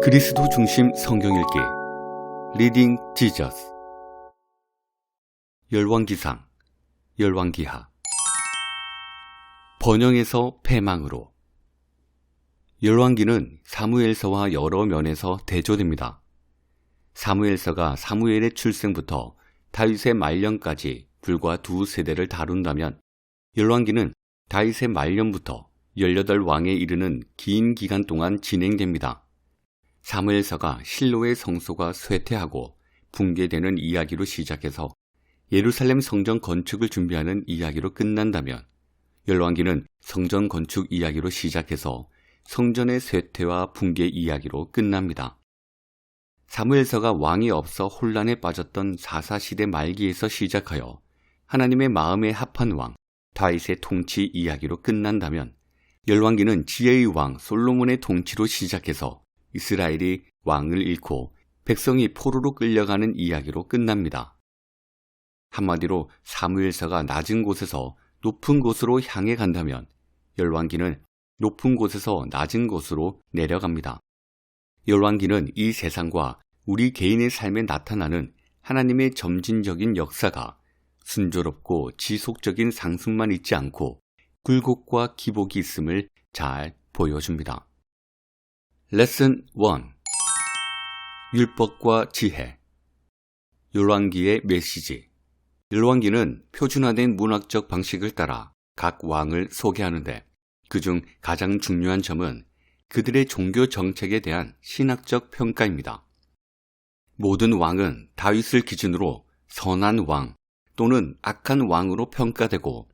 그리스도 중심 성경 읽기 리딩 지저스 열왕기상 열왕기하 번영에서 패망으로 열왕기는 사무엘서와 여러 면에서 대조됩니다. 사무엘서가 사무엘의 출생부터 다윗의 말년까지 불과 두 세대를 다룬다면 열왕기는 다윗의 말년부터 18왕에 이르는 긴 기간 동안 진행됩니다. 사무엘서가 실로의 성소가 쇠퇴하고 붕괴되는 이야기로 시작해서 예루살렘 성전 건축을 준비하는 이야기로 끝난다면 열왕기는 성전 건축 이야기로 시작해서 성전의 쇠퇴와 붕괴 이야기로 끝납니다. 사무엘서가 왕이 없어 혼란에 빠졌던 사사시대 말기에서 시작하여 하나님의 마음에 합한 왕 다윗의 통치 이야기로 끝난다면 열왕기는 지혜의 왕 솔로몬의 통치로 시작해서 이스라엘이 왕을 잃고 백성이 포로로 끌려가는 이야기로 끝납니다. 한마디로 사무엘서가 낮은 곳에서 높은 곳으로 향해 간다면 열왕기는 높은 곳에서 낮은 곳으로 내려갑니다. 열왕기는 이 세상과 우리 개인의 삶에 나타나는 하나님의 점진적인 역사가 순조롭고 지속적인 상승만 있지 않고 굴곡과 기복이 있음을 잘 보여줍니다. 레슨 1 율법과 지혜 열왕기의 메시지 열왕기는 표준화된 문학적 방식을 따라 각 왕을 소개하는데 그중 가장 중요한 점은 그들의 종교 정책에 대한 신학적 평가입니다. 모든 왕은 다윗을 기준으로 선한 왕 또는 악한 왕으로 평가되고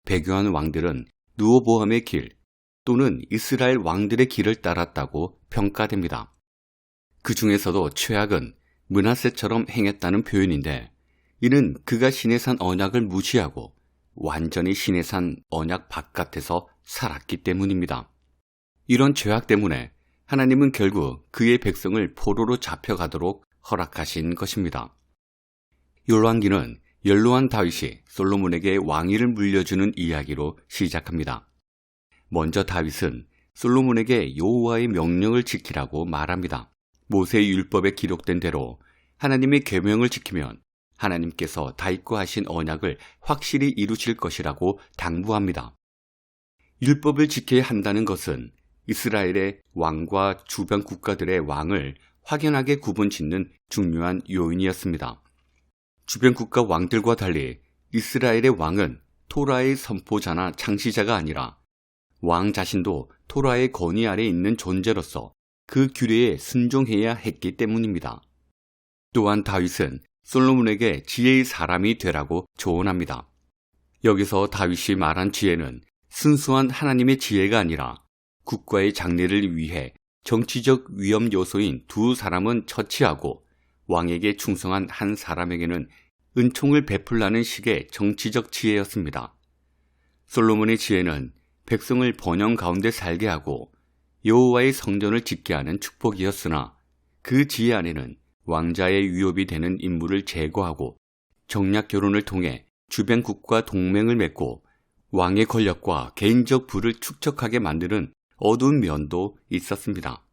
배교한 왕들은 르호보암의 길 또는 이스라엘 왕들의 길을 따랐다고 평가됩니다. 그 중에서도 최악은 므낫세처럼 행했다는 표현인데 이는 그가 시내산 언약을 무시하고 완전히 시내산 언약 바깥에서 살았기 때문입니다. 이런 죄악 때문에 하나님은 결국 그의 백성을 포로로 잡혀가도록 허락하신 것입니다. 열왕기는 연로한 다윗이 솔로몬에게 왕위를 물려주는 이야기로 시작합니다. 먼저 다윗은 솔로몬에게 여호와의 명령을 지키라고 말합니다. 모세의 율법에 기록된 대로 하나님의 계명을 지키면 하나님께서 다윗과 하신 언약을 확실히 이루실 것이라고 당부합니다. 율법을 지켜야 한다는 것은 이스라엘의 왕과 주변 국가들의 왕을 확연하게 구분짓는 중요한 요인이었습니다. 주변 국가 왕들과 달리 이스라엘의 왕은 토라의 선포자나 창시자가 아니라 왕 자신도 토라의 권위 아래 있는 존재로서 그 규례에 순종해야 했기 때문입니다. 또한 다윗은 솔로몬에게 지혜의 사람이 되라고 조언합니다. 여기서 다윗이 말한 지혜는 순수한 하나님의 지혜가 아니라 국가의 장래를 위해 정치적 위험 요소인 두 사람은 처치하고 왕에게 충성한 한 사람에게는 은총을 베풀라는 식의 정치적 지혜였습니다. 솔로몬의 지혜는 백성을 번영 가운데 살게 하고 여호와의 성전을 짓게 하는 축복이었으나 그 지혜 안에는 왕자의 위협이 되는 인물을 제거하고 정략 결혼을 통해 주변 국가 동맹을 맺고 왕의 권력과 개인적 부를 축적하게 만드는 어두운 면도 있었습니다.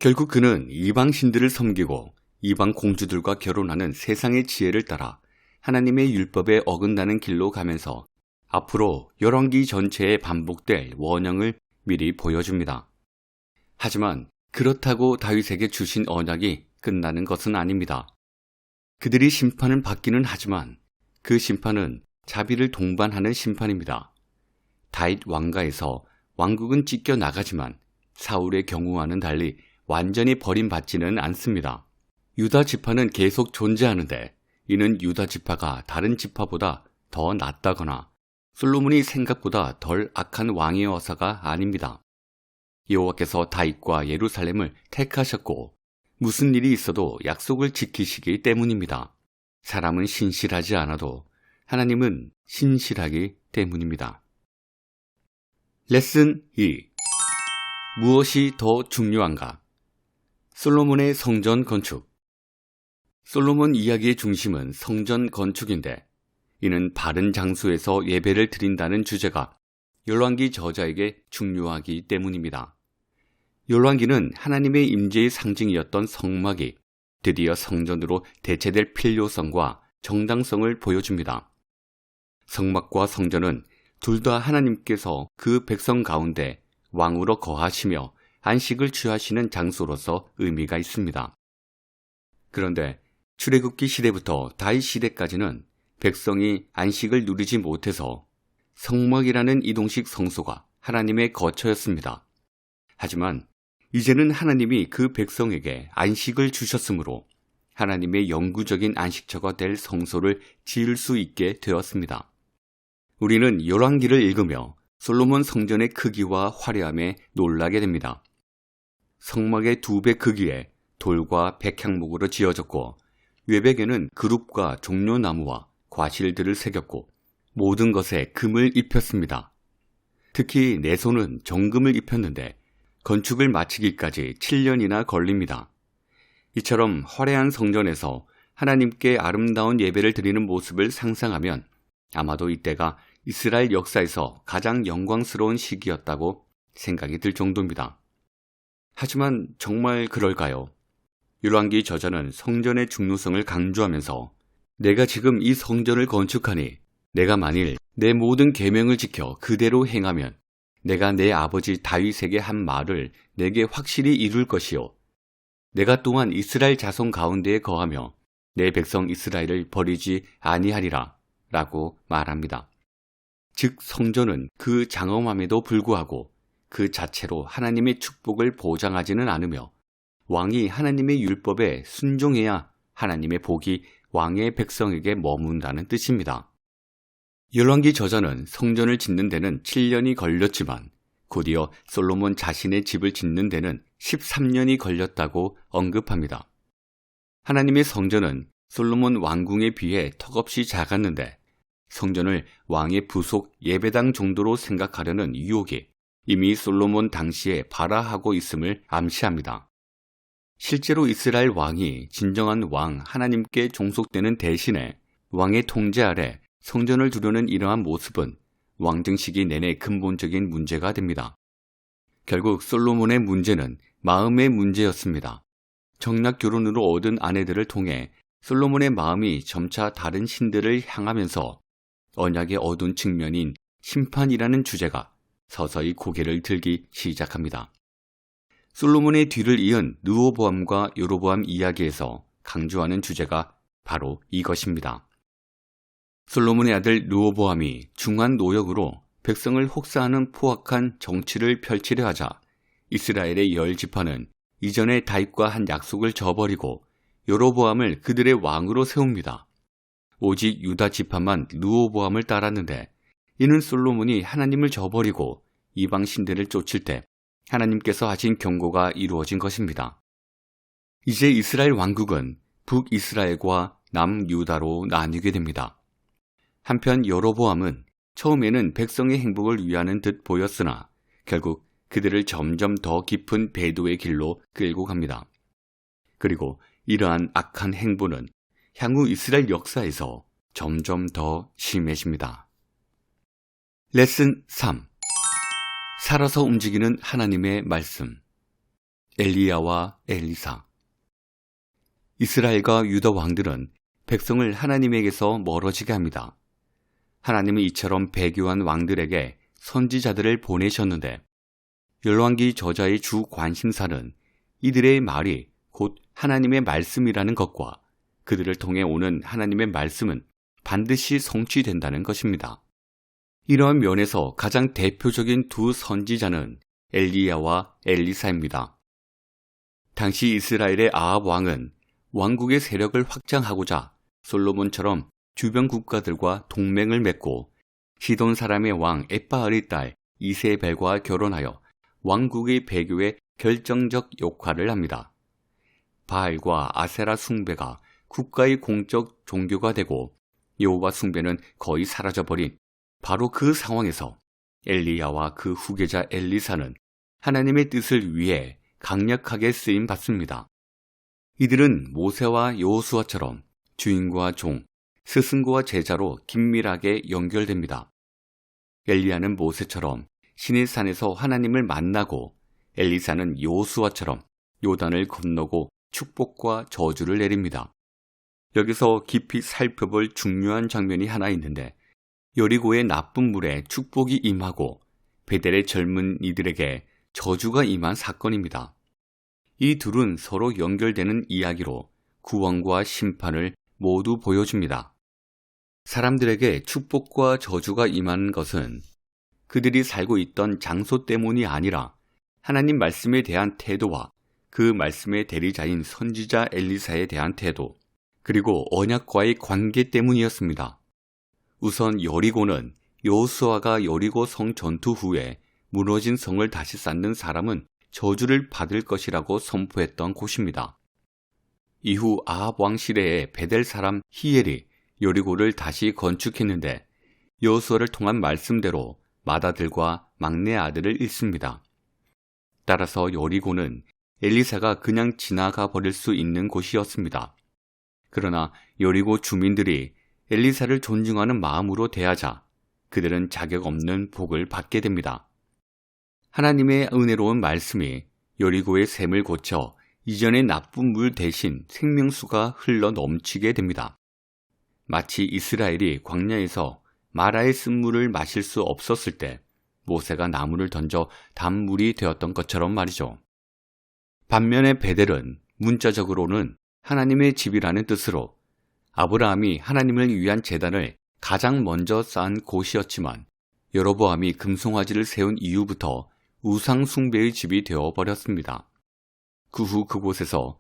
결국 그는 이방 신들을 섬기고 이방 공주들과 결혼하는 세상의 지혜를 따라 하나님의 율법에 어긋나는 길로 가면서 앞으로 열왕기 전체에 반복될 원형을 미리 보여줍니다. 하지만 그렇다고 다윗에게 주신 언약이 끝나는 것은 아닙니다. 그들이 심판을 받기는 하지만 그 심판은 자비를 동반하는 심판입니다. 다윗 왕가에서 왕국은 찢겨 나가지만 사울의 경우와는 달리 완전히 버림받지는 않습니다. 유다 지파는 계속 존재하는데 이는 유다 지파가 다른 지파보다 더 낫다거나 솔로몬이 생각보다 덜 악한 왕이어서가 아닙니다. 여호와께서 다윗과 예루살렘을 택하셨고 무슨 일이 있어도 약속을 지키시기 때문입니다. 사람은 신실하지 않아도 하나님은 신실하기 때문입니다. 레슨 2 무엇이 더 중요한가? 솔로몬의 성전 건축 솔로몬 이야기의 중심은 성전 건축인데 이는 바른 장소에서 예배를 드린다는 주제가 열왕기 저자에게 중요하기 때문입니다. 열왕기는 하나님의 임재의 상징이었던 성막이 드디어 성전으로 대체될 필요성과 정당성을 보여줍니다. 성막과 성전은 둘 다 하나님께서 그 백성 가운데 왕으로 거하시며 안식을 취하시는 장소로서 의미가 있습니다. 그런데 출애굽기 시대부터 다윗 시대까지는 백성이 안식을 누리지 못해서 성막이라는 이동식 성소가 하나님의 거처였습니다. 하지만 이제는 하나님이 그 백성에게 안식을 주셨으므로 하나님의 영구적인 안식처가 될 성소를 지을 수 있게 되었습니다. 우리는 열왕기를 읽으며 솔로몬 성전의 크기와 화려함에 놀라게 됩니다. 성막의 2배 크기에 돌과 백향목으로 지어졌고 외벽에는 그룹과 종려나무와 과실들을 새겼고 모든 것에 금을 입혔습니다. 특히 내소는 정금을 입혔는데 건축을 마치기까지 7년이나 걸립니다. 이처럼 화려한 성전에서 하나님께 아름다운 예배를 드리는 모습을 상상하면 아마도 이때가 이스라엘 역사에서 가장 영광스러운 시기였다고 생각이 들 정도입니다. 하지만 정말 그럴까요? 열왕기 저자는 성전의 중요성을 강조하면서 내가 지금 이 성전을 건축하니 내가 만일 내 모든 계명을 지켜 그대로 행하면 내가 내 아버지 다윗에게 한 말을 내게 확실히 이룰 것이요 내가 또한 이스라엘 자손 가운데에 거하며 내 백성 이스라엘을 버리지 아니하리라 라고 말합니다. 즉 성전은 그 장엄함에도 불구하고 그 자체로 하나님의 축복을 보장하지는 않으며 왕이 하나님의 율법에 순종해야 하나님의 복이 왕의 백성에게 머문다는 뜻입니다. 열왕기 저자는 성전을 짓는 데는 7년이 걸렸지만 곧이어 솔로몬 자신의 집을 짓는 데는 13년이 걸렸다고 언급합니다. 하나님의 성전은 솔로몬 왕궁에 비해 턱없이 작았는데 성전을 왕의 부속 예배당 정도로 생각하려는 유혹이 이미 솔로몬 당시에 발화하고 있음을 암시합니다. 실제로 이스라엘 왕이 진정한 왕 하나님께 종속되는 대신에 왕의 통제 아래 성전을 두려는 이러한 모습은 왕정 시기 내내 근본적인 문제가 됩니다. 결국 솔로몬의 문제는 마음의 문제였습니다. 정략 결혼으로 얻은 아내들을 통해 솔로몬의 마음이 점차 다른 신들을 향하면서 언약의 어두운 측면인 심판이라는 주제가 서서히 고개를 들기 시작합니다. 솔로몬의 뒤를 이은 르호보암과 여로보암 이야기에서 강조하는 주제가 바로 이것입니다. 솔로몬의 아들 르호보암이 중한 노역으로 백성을 혹사하는 포악한 정치를 펼치려 하자 이스라엘의 10지파는 이전에 다윗과 한 약속을 저버리고 여로보암을 그들의 왕으로 세웁니다. 오직 유다 지파만 르호보암을 따랐는데 이는 솔로몬이 하나님을 저버리고 이방 신들을 쫓을 때 하나님께서 하신 경고가 이루어진 것입니다. 이제 이스라엘 왕국은 북이스라엘과 남유다로 나뉘게 됩니다. 한편 여로보암은 처음에는 백성의 행복을 위하는 듯 보였으나 결국 그들을 점점 더 깊은 배도의 길로 끌고 갑니다. 그리고 이러한 악한 행보는 향후 이스라엘 역사에서 점점 더 심해집니다. 레슨 3. 살아서 움직이는 하나님의 말씀. 엘리야와 엘리사. 이스라엘과 유다 왕들은 백성을 하나님에게서 멀어지게 합니다. 하나님은 이처럼 배교한 왕들에게 선지자들을 보내셨는데 열왕기 저자의 주 관심사는 이들의 말이 곧 하나님의 말씀이라는 것과 그들을 통해 오는 하나님의 말씀은 반드시 성취된다는 것입니다. 이러한 면에서 가장 대표적인 두 선지자는 엘리야와 엘리사입니다. 당시 이스라엘의 아합 왕은 왕국의 세력을 확장하고자 솔로몬처럼 주변 국가들과 동맹을 맺고 시돈 사람의 왕 엣바알의 딸 이세벨과 결혼하여 왕국의 배교에 결정적 역할을 합니다. 바알과 아세라 숭배가 국가의 공적 종교가 되고 여호와 숭배는 거의 사라져버린 바로 그 상황에서 엘리야와 그 후계자 엘리사는 하나님의 뜻을 위해 강력하게 쓰임 받습니다. 이들은 모세와 여호수아처럼 주인과 종, 스승과 제자로 긴밀하게 연결됩니다. 엘리야는 모세처럼 신의 산에서 하나님을 만나고 엘리사는 여호수아처럼 요단을 건너고 축복과 저주를 내립니다. 여기서 깊이 살펴볼 중요한 장면이 하나 있는데 여리고의 나쁜 물에 축복이 임하고 베델의 젊은 이들에게 저주가 임한 사건입니다. 이 둘은 서로 연결되는 이야기로 구원과 심판을 모두 보여줍니다. 사람들에게 축복과 저주가 임한 것은 그들이 살고 있던 장소 때문이 아니라 하나님 말씀에 대한 태도와 그 말씀의 대리자인 선지자 엘리사에 대한 태도, 그리고 언약과의 관계 때문이었습니다. 우선 여리고는 여호수아가 여리고 성 전투 후에 무너진 성을 다시 쌓는 사람은 저주를 받을 것이라고 선포했던 곳입니다. 이후 아합 왕 시대에 베델 사람 히엘이 여리고를 다시 건축했는데 여호수아를 통한 말씀대로 맏아들과 막내 아들을 잃습니다. 따라서 여리고는 엘리사가 그냥 지나가 버릴 수 있는 곳이었습니다. 그러나 여리고 주민들이 엘리사를 존중하는 마음으로 대하자 그들은 자격 없는 복을 받게 됩니다. 하나님의 은혜로운 말씀이 여리고의 샘을 고쳐 이전의 나쁜 물 대신 생명수가 흘러 넘치게 됩니다. 마치 이스라엘이 광야에서 마라의 쓴물을 마실 수 없었을 때 모세가 나무를 던져 단물이 되었던 것처럼 말이죠. 반면에 베델은 문자적으로는 하나님의 집이라는 뜻으로 아브라함이 하나님을 위한 제단을 가장 먼저 쌓은 곳이었지만 여로보암이 금송아지를 세운 이후부터 우상 숭배의 집이 되어버렸습니다. 그 후 그곳에서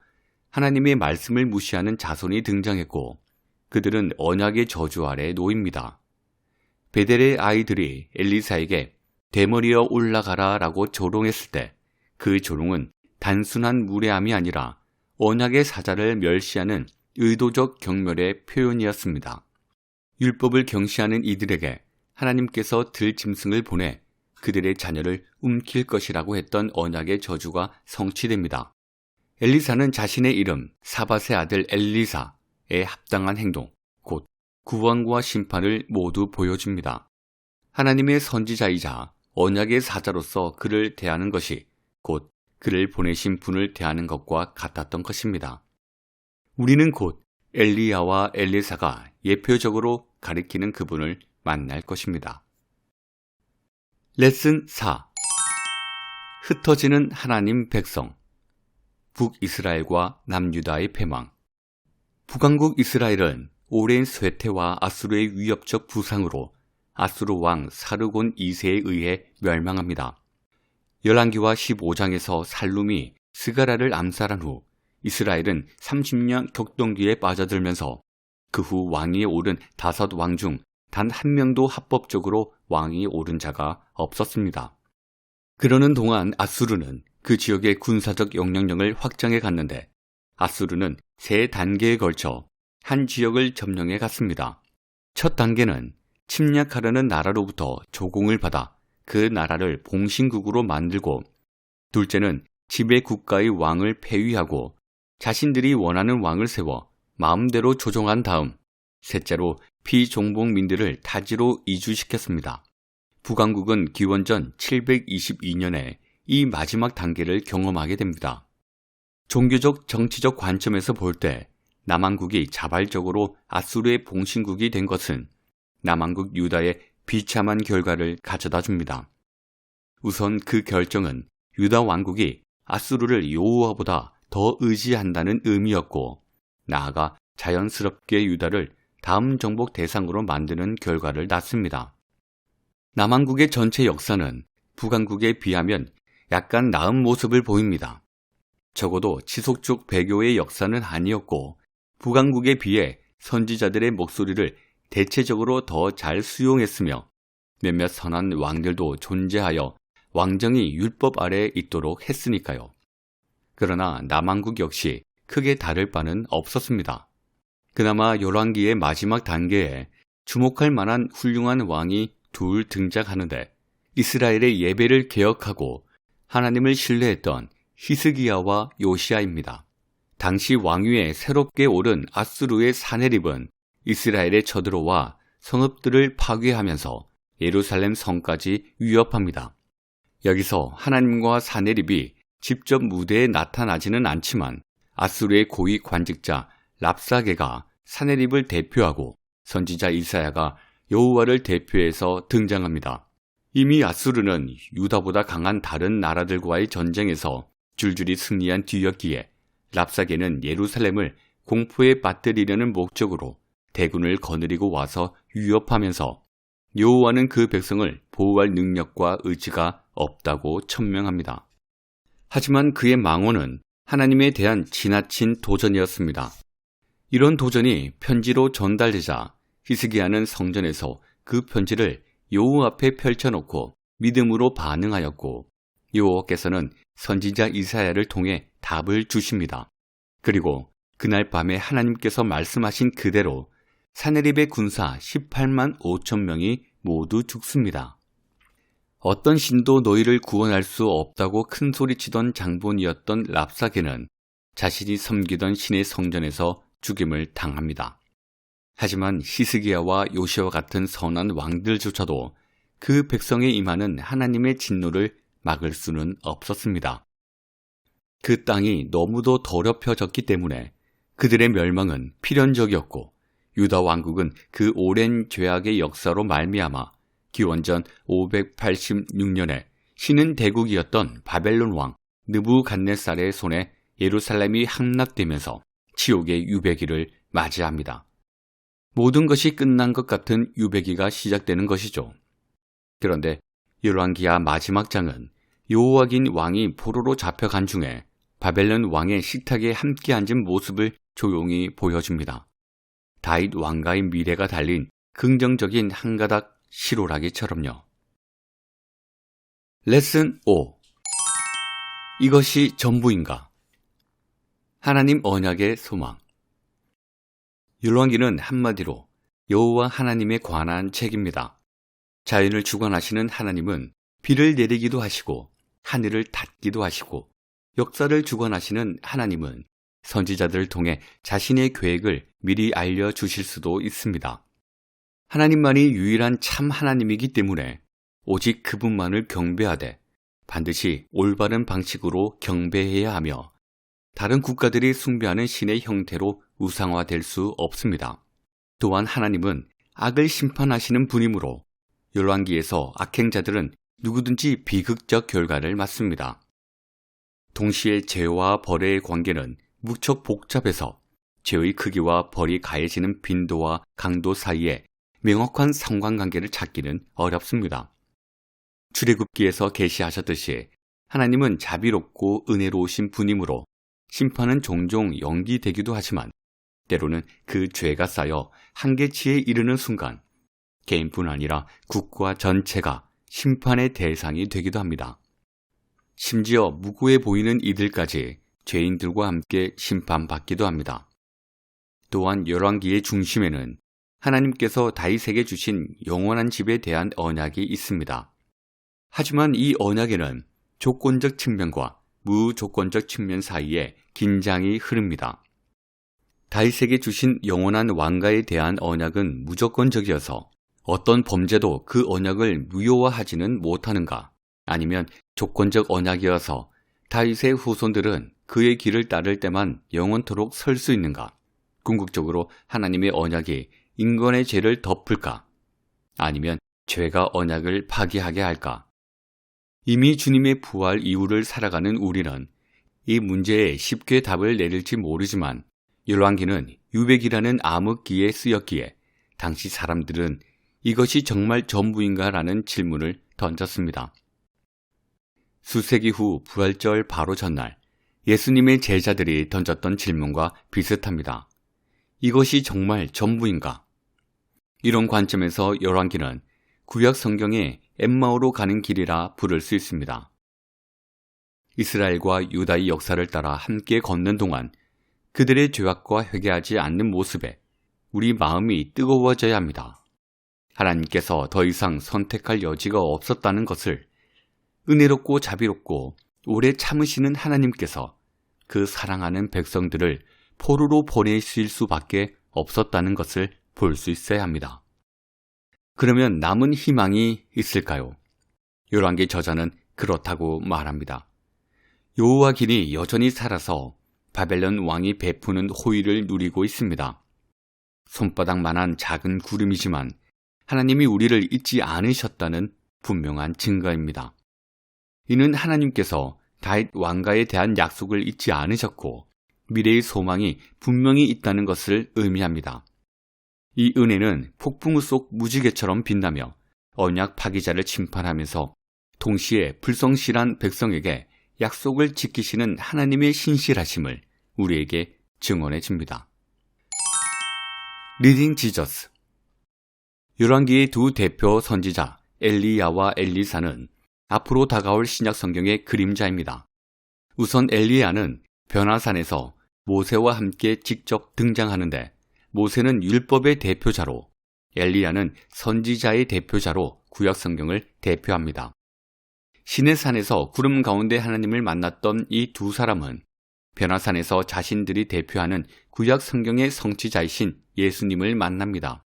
하나님의 말씀을 무시하는 자손이 등장했고 그들은 언약의 저주 아래 놓입니다. 베델의 아이들이 엘리사에게 대머리여 올라가라 라고 조롱했을 때 그 조롱은 단순한 무례함이 아니라 언약의 사자를 멸시하는 의도적 경멸의 표현이었습니다. 율법을 경시하는 이들에게 하나님께서 들짐승을 보내 그들의 자녀를 움킬 것이라고 했던 언약의 저주가 성취됩니다. 엘리사는 자신의 이름 사밧의 아들 엘리사에 합당한 행동, 곧 구원과 심판을 모두 보여줍니다. 하나님의 선지자이자 언약의 사자로서 그를 대하는 것이 곧 그를 보내신 분을 대하는 것과 같았던 것입니다. 우리는 곧 엘리야와 엘리사가 예표적으로 가리키는 그분을 만날 것입니다. 레슨 4. 흩어지는 하나님 백성. 북이스라엘과 남유다의 패망. 북왕국 이스라엘은 오랜 쇠퇴와 아수르의 위협적 부상으로 아수르 왕 사르곤 2세에 의해 멸망합니다. 열왕기와 15장에서 살룸이 스가라를 암살한 후 이스라엘은 30년 격동기에 빠져들면서 그 후 왕위에 오른 5왕 중 단 한 명도 합법적으로 왕위에 오른 자가 없었습니다. 그러는 동안 아수르는 그 지역의 군사적 영향력을 확장해 갔는데 아수르는 3단계에 걸쳐 한 지역을 점령해 갔습니다. 첫 단계는 침략하려는 나라로부터 조공을 받아 그 나라를 봉신국으로 만들고, 둘째는 지배 국가의 왕을 폐위하고 자신들이 원하는 왕을 세워 마음대로 조종한 다음, 셋째로 피종복민들을 타지로 이주시켰습니다. 북왕국은 기원전 722년에 이 마지막 단계를 경험하게 됩니다. 종교적 정치적 관점에서 볼 때 남왕국이 자발적으로 아수르의 봉신국이 된 것은 남왕국 유다의 비참한 결과를 가져다 줍니다. 우선 그 결정은 유다 왕국이 아수르를 여호와보다 더 의지한다는 의미였고, 나아가 자연스럽게 유다를 다음 정복 대상으로 만드는 결과를 낳습니다. 남왕국의 전체 역사는 북왕국에 비하면 약간 나은 모습을 보입니다. 적어도 지속적 배교의 역사는 아니었고, 북왕국에 비해 선지자들의 목소리를 대체적으로 더 잘 수용했으며 몇몇 선한 왕들도 존재하여 왕정이 율법 아래에 있도록 했으니까요. 그러나 남왕국 역시 크게 다를 바는 없었습니다. 그나마 열왕기의 마지막 단계에 주목할 만한 훌륭한 왕이 둘 등장하는데 이스라엘의 예배를 개혁하고 하나님을 신뢰했던 히스기야와 요시야입니다. 당시 왕위에 새롭게 오른 아수르의 사네립은 이스라엘에 쳐들어와 성읍들을 파괴하면서 예루살렘 성까지 위협합니다. 여기서 하나님과 사내립이 직접 무대에 나타나지는 않지만 아수르의 고위 관직자 랍사게가 사내립을 대표하고 선지자 이사야가 여호와를 대표해서 등장합니다. 이미 아수르는 유다보다 강한 다른 나라들과의 전쟁에서 줄줄이 승리한 뒤였기에 랍사게는 예루살렘을 공포에 빠뜨리려는 목적으로 대군을 거느리고 와서 위협하면서 여호와는 그 백성을 보호할 능력과 의지가 없다고 천명합니다. 하지만 그의 망언은 하나님에 대한 지나친 도전이었습니다. 이런 도전이 편지로 전달되자 히스기야는 성전에서 그 편지를 여호와 앞에 펼쳐놓고 믿음으로 반응하였고 여호와께서는 선지자 이사야를 통해 답을 주십니다. 그리고 그날 밤에 하나님께서 말씀하신 그대로 사내립의 군사 18만 5천 명이 모두 죽습니다. 어떤 신도 너희를 구원할 수 없다고 큰소리치던 장본이었던 랍사게는 자신이 섬기던 신의 성전에서 죽임을 당합니다. 하지만 히스기야와 요시와 같은 선한 왕들조차도 그 백성에 임하는 하나님의 진노를 막을 수는 없었습니다. 그 땅이 너무도 더럽혀졌기 때문에 그들의 멸망은 필연적이었고 유다 왕국은 그 오랜 죄악의 역사로 말미암아 기원전 586년에 신은 대국이었던 바벨론 왕 느부갓네살의 손에 예루살렘이 함락되면서 지옥의 유배기를 맞이합니다. 모든 것이 끝난 것 같은 유배기가 시작되는 것이죠. 그런데 열왕기하 마지막 장은 여호와긴 왕이 포로로 잡혀간 중에 바벨론 왕의 식탁에 함께 앉은 모습을 조용히 보여줍니다. 다윗 왕가의 미래가 달린 긍정적인 한 가닥 시로라기처럼요. 레슨 5. 이것이 전부인가? 하나님 언약의 소망. 열왕기는 한마디로 여호와 하나님에 관한 책입니다. 자연을 주관하시는 하나님은 비를 내리기도 하시고 하늘을 닫기도 하시고 역사를 주관하시는 하나님은 선지자들을 통해 자신의 계획을 미리 알려주실 수도 있습니다. 하나님만이 유일한 참 하나님이기 때문에 오직 그분만을 경배하되 반드시 올바른 방식으로 경배해야 하며 다른 국가들이 숭배하는 신의 형태로 우상화될 수 없습니다. 또한 하나님은 악을 심판하시는 분이므로 열왕기에서 악행자들은 누구든지 비극적 결과를 맞습니다. 동시에 죄와 벌의 관계는 무척 복잡해서 죄의 크기와 벌이 가해지는 빈도와 강도 사이에 명확한 상관관계를 찾기는 어렵습니다. 출애굽기에서 계시하셨듯이 하나님은 자비롭고 은혜로우신 분이므로 심판은 종종 연기되기도 하지만 때로는 그 죄가 쌓여 한계치에 이르는 순간 개인뿐 아니라 국가 전체가 심판의 대상이 되기도 합니다. 심지어 무고해 보이는 이들까지 죄인들과 함께 심판받기도 합니다. 또한 열왕기의 중심에는 하나님께서 다윗에게 주신 영원한 집에 대한 언약이 있습니다. 하지만 이 언약에는 조건적 측면과 무조건적 측면 사이에 긴장이 흐릅니다. 다윗에게 주신 영원한 왕가에 대한 언약은 무조건적이어서 어떤 범죄도 그 언약을 무효화하지는 못하는가? 아니면 조건적 언약이어서 다윗의 후손들은 그의 길을 따를 때만 영원토록 설 수 있는가? 궁극적으로 하나님의 언약이 인간의 죄를 덮을까? 아니면 죄가 언약을 파기하게 할까? 이미 주님의 부활 이후를 살아가는 우리는 이 문제에 쉽게 답을 내릴지 모르지만 열왕기는 유백이라는 암흑기에 쓰였기에 당시 사람들은 이것이 정말 전부인가라는 질문을 던졌습니다. 수세기 후 부활절 바로 전날 예수님의 제자들이 던졌던 질문과 비슷합니다. 이것이 정말 전부인가? 이런 관점에서 열왕기는 구약 성경의 엠마오로 가는 길이라 부를 수 있습니다. 이스라엘과 유다의 역사를 따라 함께 걷는 동안 그들의 죄악과 회개하지 않는 모습에 우리 마음이 뜨거워져야 합니다. 하나님께서 더 이상 선택할 여지가 없었다는 것을, 은혜롭고 자비롭고 오래 참으시는 하나님께서 그 사랑하는 백성들을 포로로 보내실 수밖에 없었다는 것을 볼 수 있어야 합니다. 그러면 남은 희망이 있을까요? 열왕기 저자는 그렇다고 말합니다. 여호와길이 여전히 살아서 바벨론 왕이 베푸는 호의를 누리고 있습니다. 손바닥만한 작은 구름이지만 하나님이 우리를 잊지 않으셨다는 분명한 증거입니다. 이는 하나님께서 다윗 왕가에 대한 약속을 잊지 않으셨고 미래의 소망이 분명히 있다는 것을 의미합니다. 이 은혜는 폭풍우 속 무지개처럼 빛나며 언약 파기자를 심판하면서 동시에 불성실한 백성에게 약속을 지키시는 하나님의 신실하심을 우리에게 증언해 줍니다. 리딩 지저스. 열왕기의 두 대표 선지자 엘리야와 엘리사는 앞으로 다가올 신약 성경의 그림자입니다. 우선 엘리야는 변화산에서 모세와 함께 직접 등장하는데 모세는 율법의 대표자로 엘리야는 선지자의 대표자로 구약 성경을 대표합니다. 시내산에서 구름 가운데 하나님을 만났던 이 두 사람은 변화산에서 자신들이 대표하는 구약 성경의 성취자이신 예수님을 만납니다.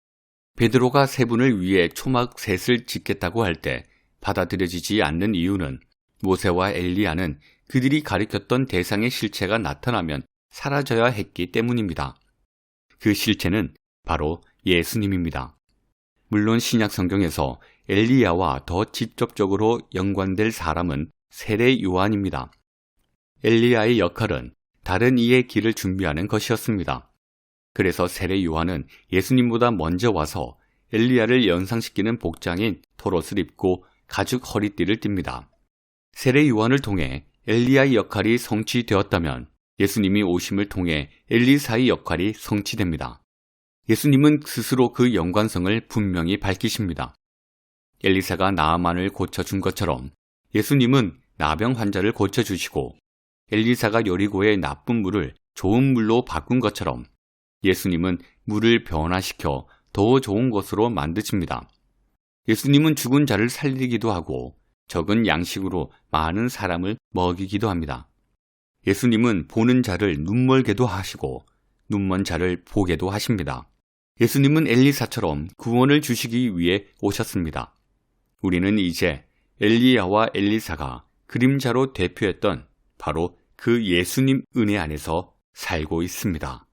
베드로가 세 분을 위해 초막 셋을 짓겠다고 할 때 받아들여지지 않는 이유는 모세와 엘리야는 그들이 가리켰던 대상의 실체가 나타나면 사라져야 했기 때문입니다. 그 실체는 바로 예수님입니다. 물론 신약 성경에서 엘리야와 더 직접적으로 연관될 사람은 세례 요한입니다. 엘리야의 역할은 다른 이의 길을 준비하는 것이었습니다. 그래서 세례 요한은 예수님보다 먼저 와서 엘리야를 연상시키는 복장인 털옷을 입고 가죽 허리띠를 띱니다. 세례 요한을 통해 엘리야의 역할이 성취되었다면 예수님이 오심을 통해 엘리사의 역할이 성취됩니다. 예수님은 스스로 그 연관성을 분명히 밝히십니다. 엘리사가 나아만을 고쳐준 것처럼 예수님은 나병 환자를 고쳐주시고 엘리사가 여리고의 나쁜 물을 좋은 물로 바꾼 것처럼 예수님은 물을 변화시켜 더 좋은 것으로 만드십니다. 예수님은 죽은 자를 살리기도 하고 적은 양식으로 많은 사람을 먹이기도 합니다. 예수님은 보는 자를 눈멀게도 하시고 눈먼 자를 보게도 하십니다. 예수님은 엘리사처럼 구원을 주시기 위해 오셨습니다. 우리는 이제 엘리야와 엘리사가 그림자로 대표했던 바로 그 예수님 은혜 안에서 살고 있습니다.